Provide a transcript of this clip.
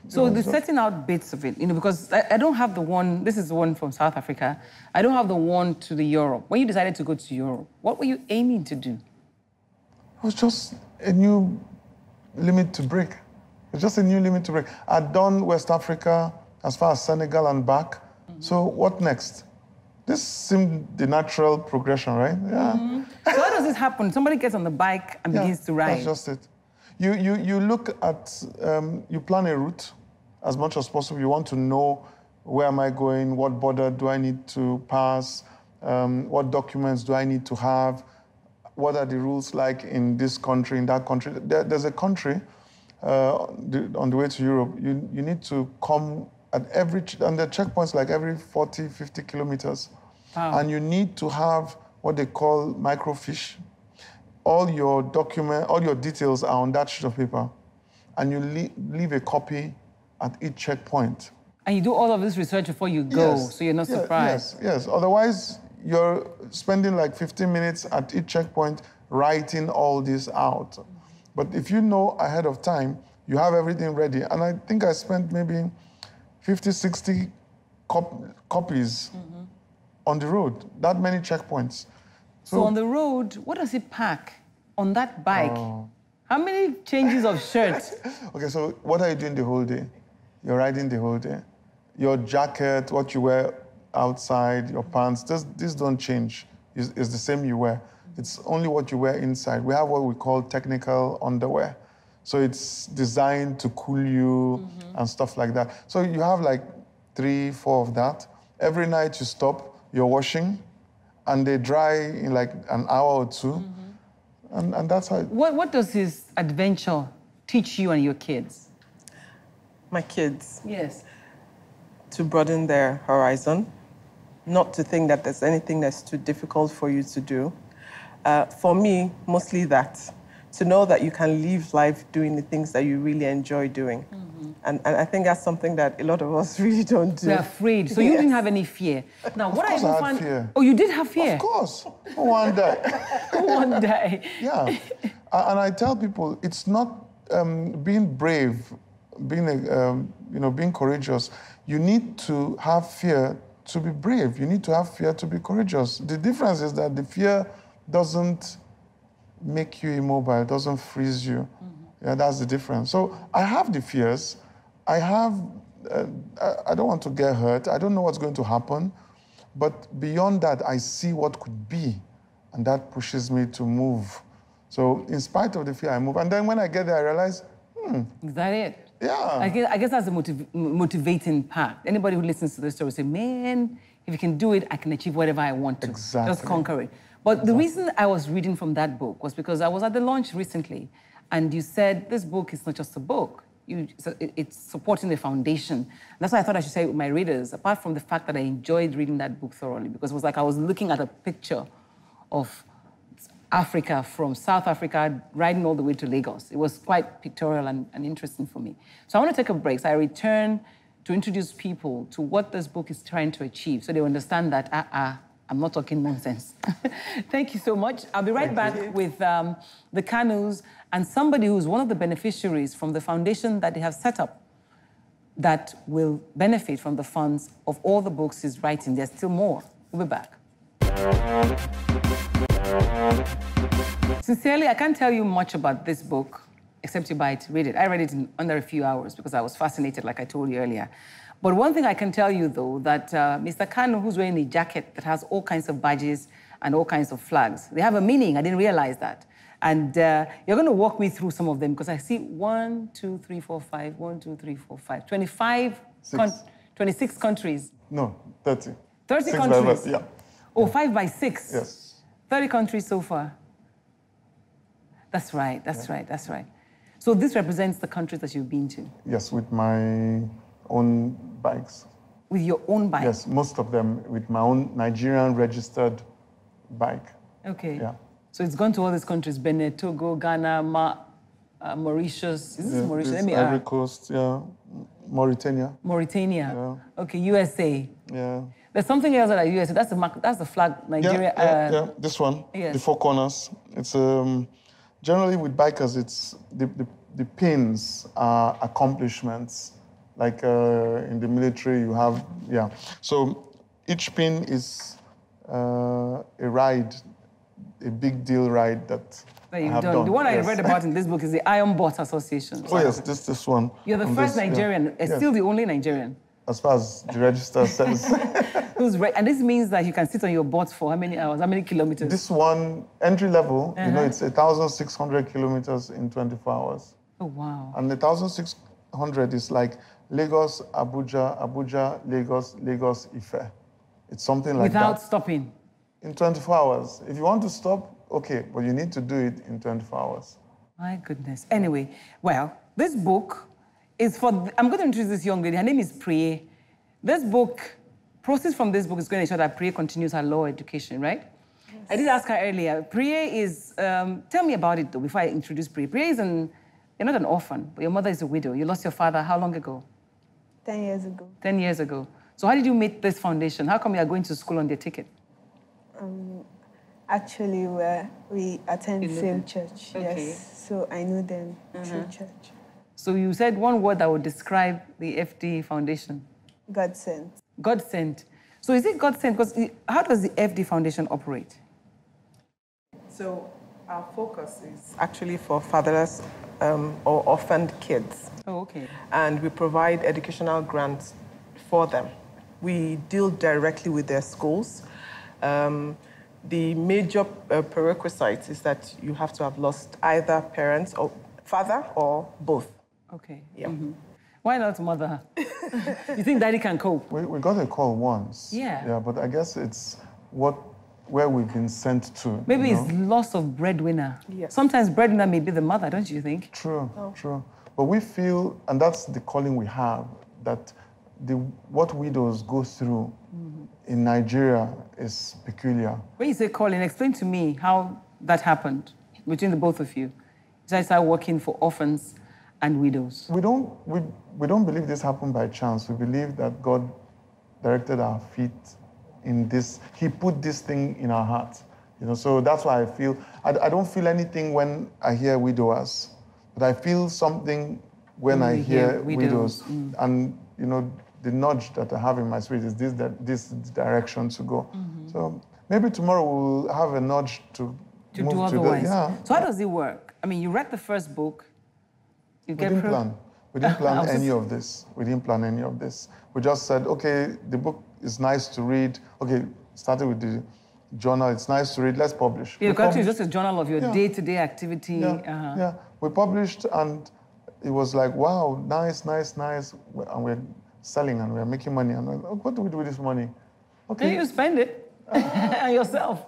So the setting out bits of it, because I don't have the one, this is the one from South Africa. I don't have the one to the Europe. When you decided to go to Europe, what were you aiming to do? It was just a new limit to break. It's just a new limit to break. I'd done West Africa as far as Senegal and back. So what next? This seemed the natural progression, right? Yeah. So how does this happen? Somebody gets on the bike and begins to ride. That's just it. You look at, you plan a route as much as possible. You want to know where am I going, what border do I need to pass, what documents do I need to have, what are the rules like in this country, in that country. There's a country on the way to Europe, you need to come at and the checkpoints like every 40, 50 kilometers. Wow. And you need to have what they call microfiche. All your details are on that sheet of paper. And you leave a copy at each checkpoint. And you do all of this research before you go, so you're not surprised. Yes. Otherwise, you're spending like 15 minutes at each checkpoint writing all this out. But if you know ahead of time, you have everything ready. And I think I spent maybe 50, 60 copies on the road, that many checkpoints. So on the road, what does it pack on that bike? How many changes of shirt? Okay, so what are you doing the whole day? You're riding the whole day. Your jacket, what you wear outside, your pants, these don't change. It's the same you wear. It's only what you wear inside. We have what we call technical underwear. So it's designed to cool you and stuff like that. So you have like 3, 4 of that. Every night you stop, you're washing, and they dry in like an hour or 2. And that's how... What does this adventure teach you and your kids? My kids? Yes. To broaden their horizon, not to think that there's anything that's too difficult for you to do. For me, mostly that. To know that you can live life doing the things that you really enjoy doing. And I think that's something that a lot of us really don't do. We're afraid. So you didn't have any fear. Now, what I even find... fear. Oh, you did have fear? Of course. One day. One day. Yeah. And I tell people, it's not being brave, being courageous. You need to have fear to be brave. You need to have fear to be courageous. The difference is that the fear doesn't make you immobile, doesn't freeze you. Yeah, that's the difference. So I have the fears. I don't want to get hurt. I don't know what's going to happen. But beyond that, I see what could be. And that pushes me to move. So in spite of the fear, I move. And then when I get there, I realize, Is that it? Yeah. I guess that's the motivating part. Anybody who listens to this story will say, man, if you can do it, I can achieve whatever I want to. Exactly. Just conquer it. But the reason I was reading from that book was because I was at the launch recently, and you said this book is not just a book. It's supporting the foundation. That's why I thought I should say with my readers, apart from the fact that I enjoyed reading that book thoroughly, because it was like I was looking at a picture of Africa, from South Africa, riding all the way to Lagos. It was quite pictorial and interesting for me. So I want to take a break. So I return to introduce people to what this book is trying to achieve, so they understand that, I'm not talking nonsense. Thank you so much. I'll be right back with the Kanus and somebody who's one of the beneficiaries from the foundation that they have set up that will benefit from the funds of all the books he's writing. There's still more. We'll be back. Sincerely, I can't tell you much about this book, except you buy it, read it. I read it in under a few hours because I was fascinated, like I told you earlier. But one thing I can tell you, though, that Mr. Kanu, who's wearing a jacket that has all kinds of badges and all kinds of flags, they have a meaning. I didn't realize that. And you're going to walk me through some of them, because I see 1, 2, 3, 4, 5, 1, 2, 3, 4, 5, 26 countries. No, 30. 30 countries? Yeah. Oh, 5 by 6? Yes. 30 countries so far. That's right, that's right. So this represents the countries that you've been to? Yes, with my own bikes. With your own bike? Yes, most of them with my own Nigerian registered bike. Okay. Yeah. So it's gone to all these countries: Benin, Togo, Ghana, Mauritius. Is this Mauritius? Let me Ivory Coast, yeah. Mauritania. Mauritania. Yeah. Okay, USA. Yeah. There's something else that USA. That's the flag, Nigeria. Yeah. This one. Yes. The 4 corners. It's generally with bikers, it's the pins are accomplishments Like in the military, you have, yeah. So each pin is a ride, a big deal ride that I you've have done. The one yes. I read about in this book is the Iron Bot Association. Oh yes, this one. You're the first Nigerian, still the only Nigerian. As far as the register says. And this means that you can sit on your boat for how many hours, how many kilometers? This one, entry level, you know, it's 1,600 kilometers in 24 hours. Oh, wow. And the 1,600 is like Lagos, Abuja, Abuja, Lagos, Lagos, Ife. It's something like that. Without stopping? In 24 hours. If you want to stop, okay, but you need to do it in 24 hours. My goodness. Anyway, well, this book is for, I'm going to introduce this young lady. Her name is Priye. This book, proceeds from this book is going to ensure that Priye continues her law education, right? Yes. I did ask her earlier. Priye is, tell me about it though, before I introduce Priye. Priye is you're not an orphan, but your mother is a widow. You lost your father how long ago? 10 years ago. 10 years ago. So how did you meet this foundation? How come you are going to school on their ticket? Actually, we attend the same church, okay. Yes. So I knew them through church. So you said one word that would describe the FD Foundation. God sent. God sent. So is it God sent? Because how does the FD Foundation operate? So our focus is actually for fatherless or orphaned kids. Oh, okay. And we provide educational grants for them. We deal directly with their schools. The major prerequisite is that you have to have lost either parents or father or both. Okay. Yeah. Why not mother? You think daddy can cope? We got a call once. Yeah. Yeah, but I guess it's where we've been sent to. Maybe it's loss of breadwinner. Yes. Sometimes breadwinner may be the mother, don't you think? True, true. But we feel, and that's the calling we have, that what widows go through in Nigeria is peculiar. When you say calling, explain to me how that happened between the both of you. You guys started working for orphans and widows. We don't believe this happened by chance. We believe that God directed our feet in this. He put this thing in our heart. You know, so that's why I feel, I don't feel anything when I hear widowers, but I feel something when I hear widows. And, you know, the nudge that I have in my spirit is this direction to go. So maybe tomorrow we'll have a nudge to move do otherwise. Yeah. So how does it work? I mean, you read the first book. We didn't plan. We didn't plan any of this. We didn't plan any of this. We just said, okay, the book is nice to read. Okay, started with the journal. It's nice to read. Let's publish. Yeah, actually, it's just a journal of your day-to-day activity. Yeah. We published, and it was like, wow, nice, nice, nice. And we're selling, and we're making money. And we're like, what do we do with this money? Okay. Then you spend it on yourself.